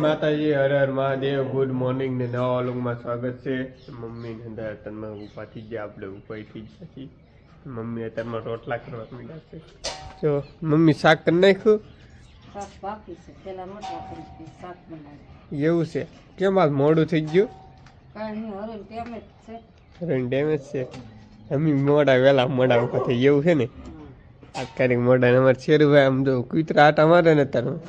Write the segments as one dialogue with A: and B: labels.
A: માતાજી Har Har Mahadev. Good morning ને નવા વ્લોગમાં સ્વાગત છે. મમ્મી ને અંદર અત્યારમાં ઊભા થઈ ગયા, આપણે ઊભા થઈ ગયા છીએ. મમ્મી અત્યારમાં રોટલા કરવા માંડ્યા છે. જો મમ્મી શાક કરી નાખ્યું. એવું છે? કેમ આજ મોડું થઈ ગયું? ડેમેજ છે. અમે મોડા વહેલા મોડા ઊભા થઈ એવું છે ને. આ ક્યારેક મોડા અમારે શેરુભાઈ આમ જો કૂતરા આટા મારે ને અત્યારમાં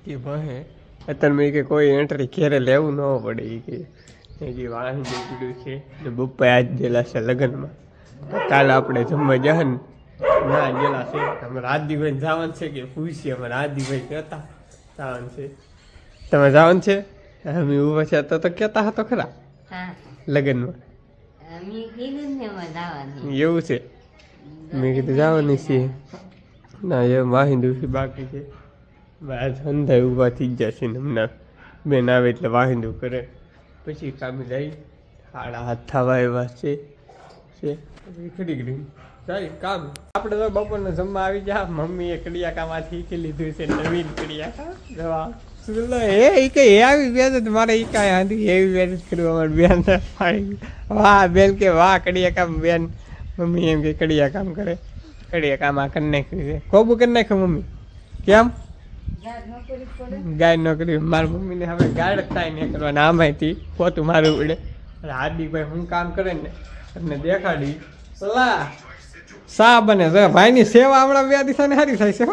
A: કે ભાઈ અત્યારે મેં કે કોઈ એન્ટ્રી ઘેરે લેવું ન પડે એ કે વાહન નીકળ્યું છે ને બપ્પા આજ ગયેલા છે લગ્નમાં. કાલે આપણે જમવા જશે ને ના ગયેલા છે. અમારે આદિભાઈ જવાનું છે કે પૂછીએ. અમારે આદિભાઈ કહેતા જવાનું છે. તમે જવાનું છે? અમે ઉભા છે તો કહેતા હતો ખરા લગ્નમાં. એવું છે? મેં કીધું જવાની છીએ. ના એ વાહિંદુ બાકી છે. આજ અંધાઈ ઊભા થઈ ગયા છે ને હમણાં બેન આવે એટલે વાહિંદુ કરે પછી કામે જાય. 7:30 થવા એવા છે ખડી ગઈ જાય કામ. આપણે તો બપોરને જમવા આવી ગયા. મમ્મીએ કડિયાકામાંથી શીખી લીધું છે નવીન કડિયાકા. જવા એ કઈ એ આવી બેન મારે એ કાંઈ આંધી એવી બેન કર્યું અમારે બેન. વાહ બેન કે વાહ કડિયાકામ બેન. મમ્મી એમ કે કડિયાકામ કરે. કડિયાકામ આ કરી નાખ્યું છે. કોબું કરી નાખ્યું મમ્મી. કેમ? ગાય નોકરી. મારી મમ્મીને હવે ગાય થાય ને કરવાના આમાંથી પોતું મારું પડે. હાર્દિકભાઈ હું કામ કરે ને તમને દેખાડી સલાહ સા બને છે. ભાઈની સેવા હમણાં 2 દિવસ સારી થાય છે.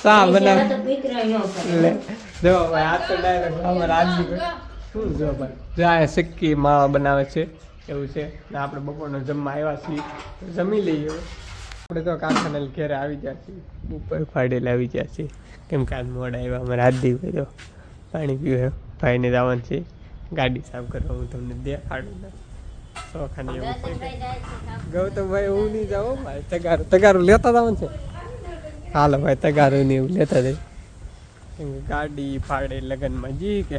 A: સા બનાવે જો ભાઈ આ તો ડાયરેક્ટ અમારા હાર્દિકભાઈ શું જો ભાઈ જાય સિક્કી માવા બનાવે છે એવું છે. ને આપણે બપોરનો જમવા આવ્યા છીએ જમી લઈએ. આપણે તો કારખાના ઘેરે આવી ગયા છીએ. ઉપર ફાડેલા આવી ગયા છીએ કેમ કે આજ મોડા આવ્યા. અમારે હાર્દિકભાઈ તો પાણી પીવે ભાઈને જવાનું છે ગાડી સાફ કરવા. હું તમને દેખાડું ને શોખાની એવું છે. ગૌતમભાઈ હું નહીં જાઉં ભાઈ. તગારું લેતા જવાનું છે. હાલો ભાઈ તગારું ને એવું લેતા જાય કેમ કે ગાડી ફાડે લગ્નમાં જી કે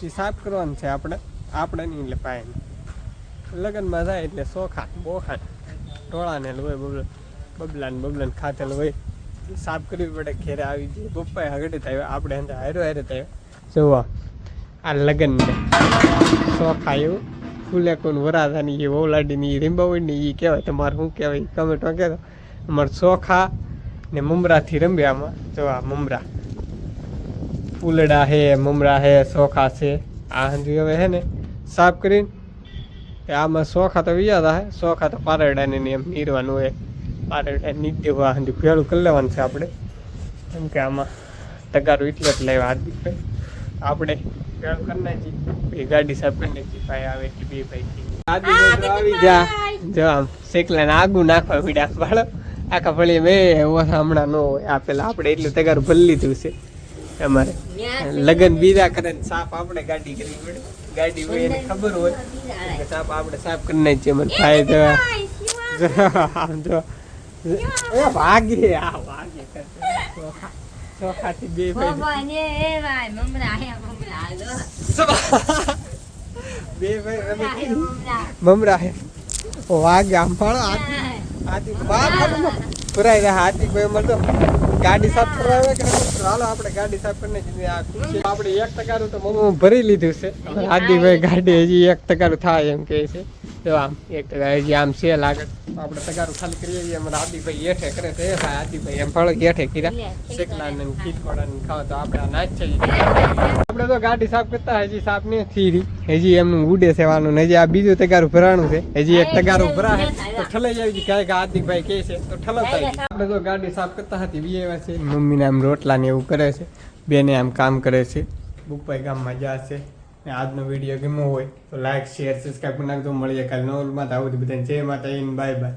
A: એ સાફ કરવાનું છે. આપણે નહીં એટલે પાય લગ્નમાં જાય એટલે શોખા બોખા ટોળાને હોય બબલાને ખાતેલ હોય સાફ કરવી પડે. ઘેરે આવી જાય પપ્પા હગડે થાય આપણે અંદર હારે થાય. જોવા આ લગ્ન શોખા એવું ફૂલે કોણ વરાધાની એ ઓલાડીની રીંબાવડની એ કહેવાય. તમારે શું કહેવાય કમેન્ટમાં કહેતો. અમારે ચોખા ને મમરાથી રમ્યા. આમાં જો આ મમરા ફૂલડા હે મમરા હે ચોખા છે. આ હંજુ હવે હે ને સાફ કરીને આમાં ચોખા તો વિયાદા હે. ચોખા તો પારડાને એમ નીરવાનું હોય. પારડા નીચ દેવા હંજુ ભેળું કરી લેવાનું છે આપણે કેમ કે આમાં તગારું એટલે જ લેવા હાર્દિકભાઈ આપણે ભેળું કરી નાખીએ. ગાડી સાફ કરી નાખી ભાઈ આવે એટલે 2 ભાઈ આવી જા. જો આમ શેકલાને આગું નાખવા પીડ્યા ભાડો આખા ફળી બે ઓછા હમણાં ન હોય. આ પેલા આપણે એટલું તગારું ભરી લીધું છે. અમારે લગ્ન બીજા કરે ને સાફ આપણે ગાડી કરવી પડે. ગાડી હોય એને ખબર હોય કે સાફ આપણે સાફ કરી નાખીએ. મને ભાઈ તો આમ જો ભાગે આ ભાગે ચોખાથી 2 ભાઈ 2 ભાઈ મમરા હે વાગે આમ પણ હાથી પુરાઈ રહ્યા. હાર્દિકભાઈ અમારે તો ગાડી સાફ કરવા આવે કે હાલો આપણે ગાડી સાફ કરીને આપણે 1 ટકાનું તો મમ્મી ભરી લીધું છે. હાર્દિકભાઈ ગાડી હજી 1 ટકાનું થાય એમ કહે છે. જો આમ 1 ટકા હજી આમ છે લાગે આપણે તગારું ખાલી કરીએ છીએ. અમારે હાર્દિકભાઈ હેઠે કરે છે. હાર્દિકભાઈ એમ ફળ હેઠે કર્યા શેકલાને ખીચકોડાને ખાવા તો આપણે આ નાચ છે. આપણે તો ગાડી સાફ કરતા હજી સાફ નહીં થઈ. હજી એમનું ઉડે સેવાનું હજી આ બીજું તગારું ભરાણું છે. હજી 1 તગારું ભરાશે તો ઠલાઈ આવી જાય. હાર્દિકભાઈ કહે છે તો ઠલવતા. આપણે તો ગાડી સાફ કરતા હતી વિયેવા છે. મમ્મીને આમ રોટલા ને એવું કરે છે. બેને આમ કામ કરે છે. બુકભાઈ ગામમાં જશે. આજનો વિડીયો ગમ્યો હોય તો લાઈક શેર સબસ્ક્રાઈબ કરી નાખજો. મળીએ કાલે નવલમાં. આવું બધાને જય માતા બાય બાય.